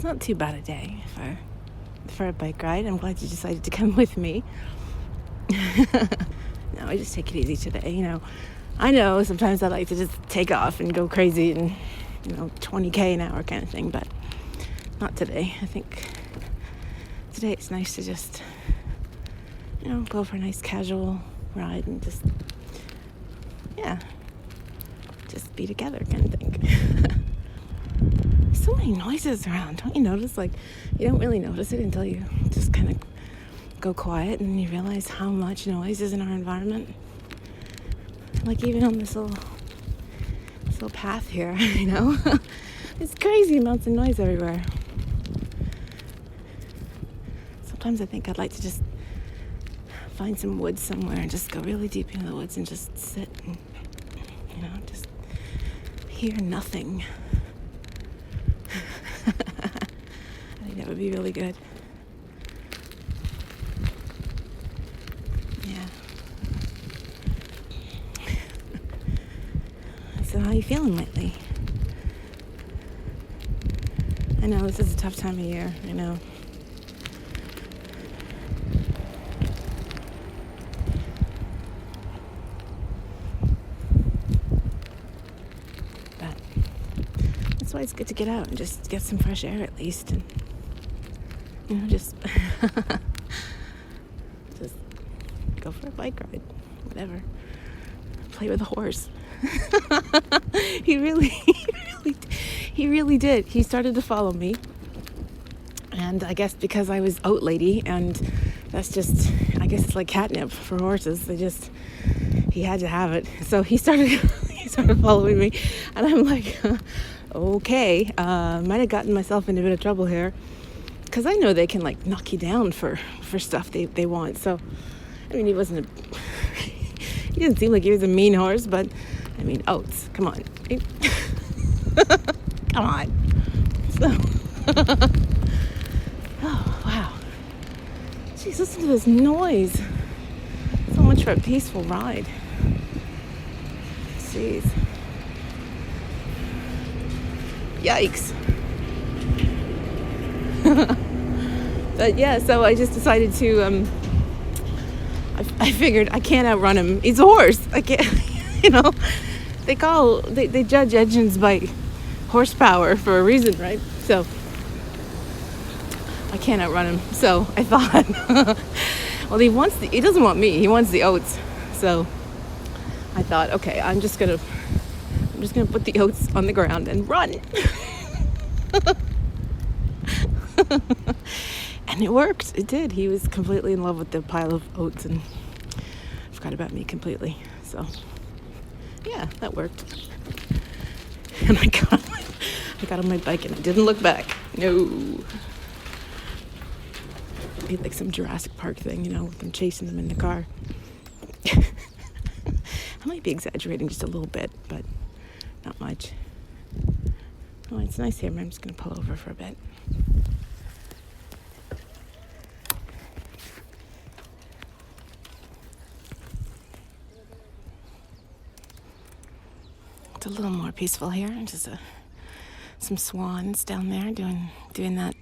it's not too bad a day for a bike ride. I'm glad you decided to come with me. No, I just take it easy today. I know sometimes I like to just take off and go crazy and 20k an hour kind of thing, but not today. I think today it's nice to just go for a nice casual ride and just be together kind of thing. So many noises around, don't you notice? Like, you don't really notice it until you just kind of go quiet and you realize how much noise is in our environment. Like, even on this little path here, it's crazy amounts of noise everywhere. Sometimes I think I'd like to just find some woods somewhere and just go really deep into the woods and just sit and just hear nothing. I think that would be really good. Yeah. So how are you feeling lately? I know this is a tough time of year, I know. But that's why it's good to get out and just get some fresh air at least, and just go for a bike ride, whatever. Play with a horse. He really did. He started to follow me, and I guess because I was oat lady, and that's just, I guess it's like catnip for horses. He had to have it, so he started following me, and I'm like, okay, might have gotten myself in a bit of trouble here, because I know they can like knock you down for stuff they want. So I mean, he didn't seem like he was a mean horse, but I mean, oats, come on. Come on. So, oh, wow. Jeez, listen to this noise. So much for a peaceful ride. Jeez. Yikes. But yeah, so I just decided to, I figured I can't outrun him. He's a horse. I can't, they judge engines by horsepower for a reason, right? So I can't outrun him. So I thought, well, he doesn't want me. He wants the oats. So I thought, okay, I'm just gonna put the oats on the ground and run. And it worked. It did. He was completely in love with the pile of oats and forgot about me completely. So yeah, that worked. And I got on my bike and I didn't look back. No. It'd be like some Jurassic Park thing, with them chasing them in the car. I might be exaggerating just a little bit, but not much. Oh, it's nice here. I'm just going to pull over for a bit. It's a little more peaceful here. Just some swans down there doing that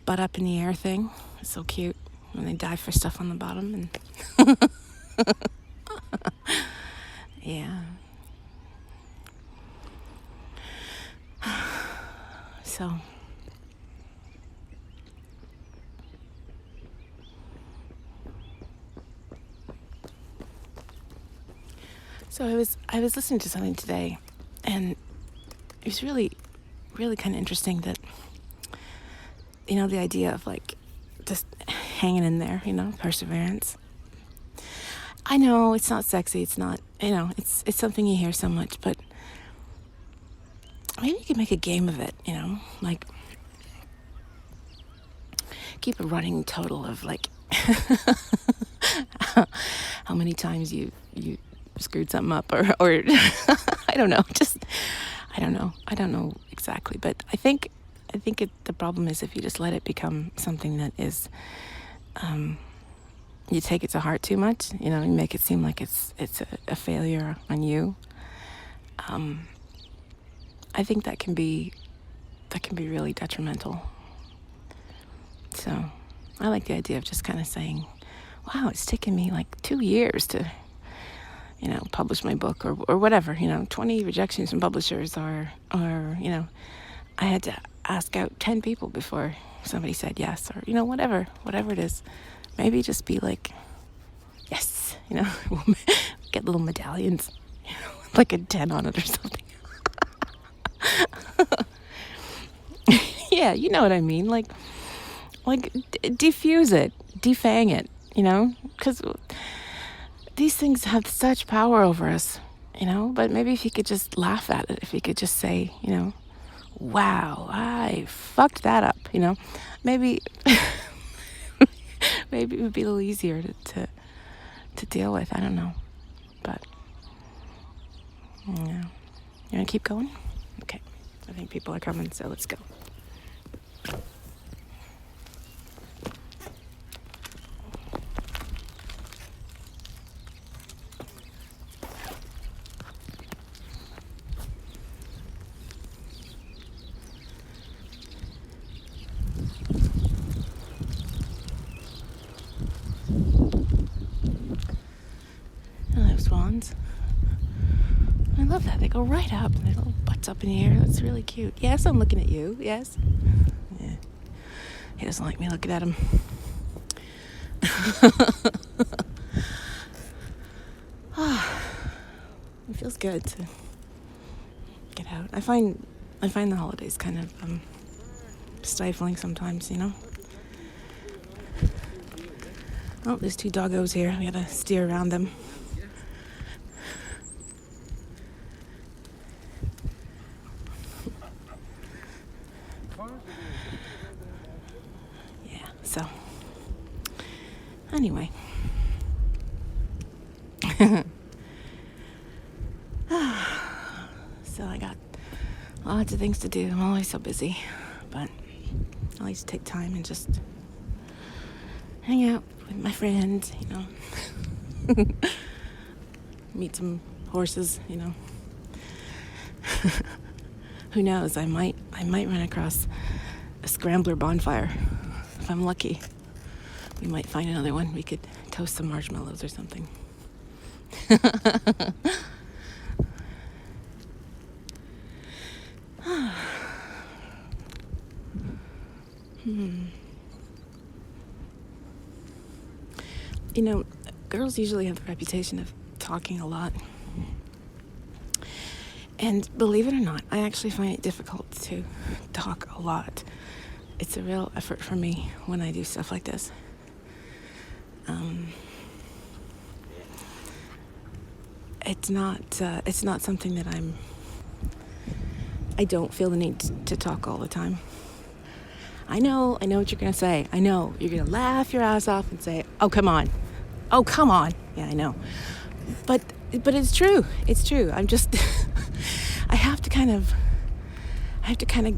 butt up in the air thing. It's so cute when they dive for stuff on the bottom. And yeah. So I was listening to something today, and it was really, really kind of interesting that, the idea of like just hanging in there, perseverance. I know it's not sexy. It's not, it's something you hear so much, but maybe you could make a game of it, like keep a running total of like how many times you screwed something up or I don't know, I don't know exactly, but I think the problem is if you just let it become something that is you take it to heart too much, you make it seem like it's a failure on you. I think that can be really detrimental. So I like the idea of just kind of saying, wow, it's taken me like 2 years to, publish my book or whatever, 20 rejections from publishers or, I had to ask out 10 people before somebody said yes or, whatever it is. Maybe just be like, yes, we'll get little medallions, like a 10 on it or something. Yeah, you know what I mean? Like defuse it, defang it, because these things have such power over us, but maybe if you could just laugh at it, if you could just say, wow, I fucked that up, maybe maybe it would be a little easier to deal with. I don't know, but yeah. You want to keep going? Okay, I think people are coming, so let's go. Hello, swans. I love that. They go right up and their little butts up in the air. That's really cute. Yes, I'm looking at you. Yes. Yeah. He doesn't like me looking at him. It feels good to get out. I find the holidays kind of stifling sometimes, Oh, there's 2 doggos here. We gotta steer around them. Yeah, so anyway. So I got lots of things to do. I'm always so busy, but I like to take time and just hang out with my friends, meet some horses, Who knows? I might run across a scrambler bonfire if I'm lucky. We might find another one. We could toast some marshmallows or something. Girls usually have the reputation of talking a lot. And believe it or not, I actually find it difficult to talk a lot. It's a real effort for me when I do stuff like this. It's not something that I don't feel the need to talk all the time. I know what you're going to say. I know. You're going to laugh your ass off and say, oh, come on. Oh, come on. Yeah, I know. But it's true. It's true. I'm just, I have to kind of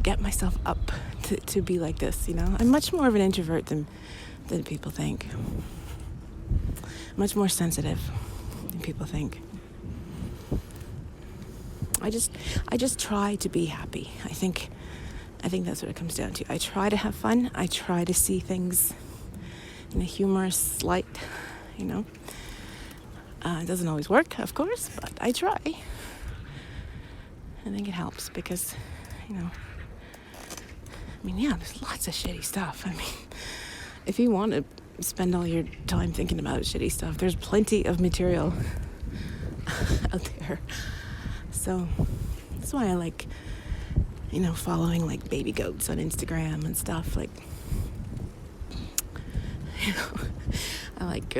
get myself up to be like this, I'm much more of an introvert than people think. Much more sensitive than people think. I just try to be happy. I think that's what it comes down to. I try to have fun. I try to see things in a humorous light, It doesn't always work, of course, but I try. I think it helps because, there's lots of shitty stuff. If you want to spend all your time thinking about shitty stuff, there's plenty of material out there. So that's why I like, following like baby goats on Instagram and stuff. Like, I like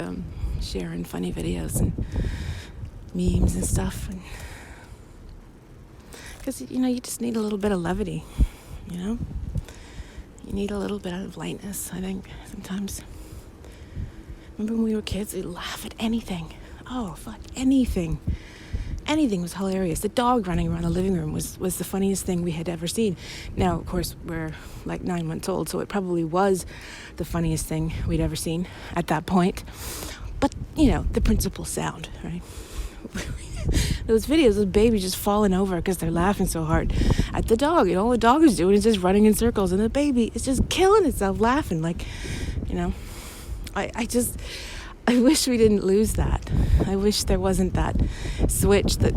sharing funny videos and memes and stuff. And because, you just need a little bit of levity, You need a little bit of lightness, I think, sometimes. Remember when we were kids, we'd laugh at anything. Oh, fuck, anything. Anything was hilarious. The dog running around the living room was the funniest thing we had ever seen. Now, of course, we're like 9 months old, so it probably was the funniest thing we'd ever seen at that point. But the principal sound, right? Those videos of babies just falling over because they're laughing so hard at the dog. All the dog is doing is just running in circles, and the baby is just killing itself laughing. I wish we didn't lose that. I wish there wasn't that switch that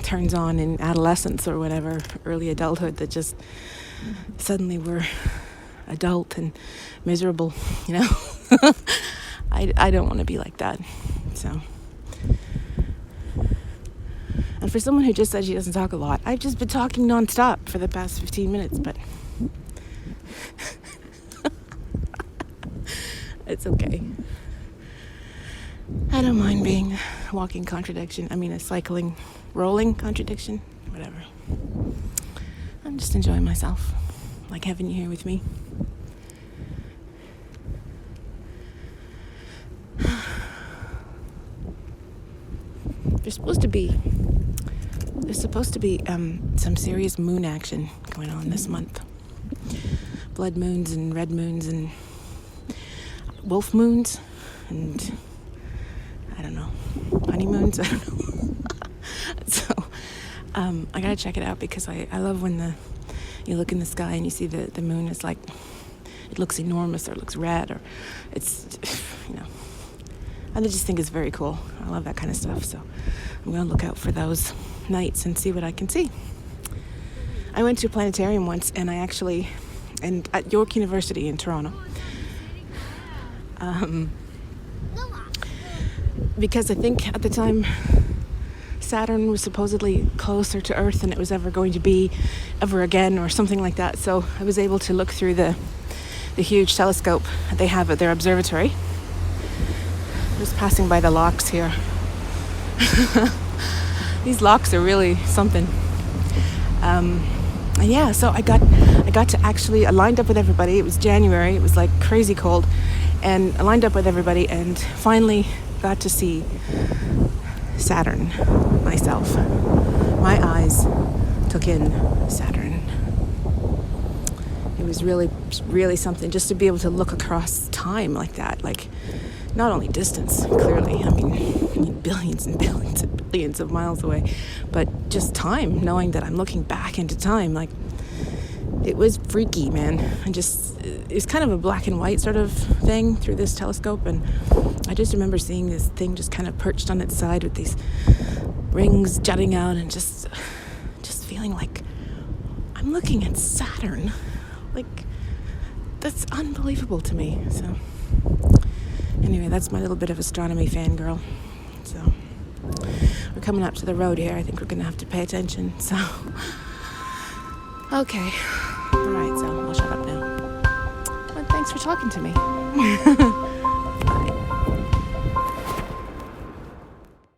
turns on in adolescence or whatever, early adulthood, that just suddenly we're adult and miserable, I don't want to be like that. So, and for someone who just said she doesn't talk a lot, I've just been talking nonstop for the past 15 minutes, but it's okay. I don't mind being a walking contradiction. A cycling, rolling contradiction, whatever. I'm just enjoying myself, like having you here with me. There's supposed to be some serious moon action going on this month. Blood moons and red moons and wolf moons and I don't know, honeymoons. I don't know. So I gotta check it out because I love when you look in the sky and you see the moon is like, it looks enormous or it looks red or it's, I just think it's very cool. I love that kind of stuff. So I'm going to look out for those nights and see what I can see. I went to a planetarium once and at York University in Toronto. Because I think at the time Saturn was supposedly closer to Earth than it was ever going to be ever again or something like that. So I was able to look through the huge telescope that they have at their observatory. Just passing by the locks here. These locks are really something. So I got to actually, I lined up with everybody. It was January. It was like crazy cold. And I lined up with everybody and finally got to see Saturn myself. My eyes took in Saturn. It was really, really something just to be able to look across time like that. Like, not only distance, clearly, billions and billions and billions of miles away, but just time, knowing that I'm looking back into time, like, it was freaky, man. It's kind of a black and white sort of thing through this telescope, and I just remember seeing this thing just kind of perched on its side with these rings jutting out, and just feeling like I'm looking at Saturn. Like, that's unbelievable to me. So anyway, that's my little bit of astronomy fangirl. So we're coming up to the road here. I think we're going to have to pay attention. So, okay. All right, so I'll shut up now. Well, thanks for talking to me.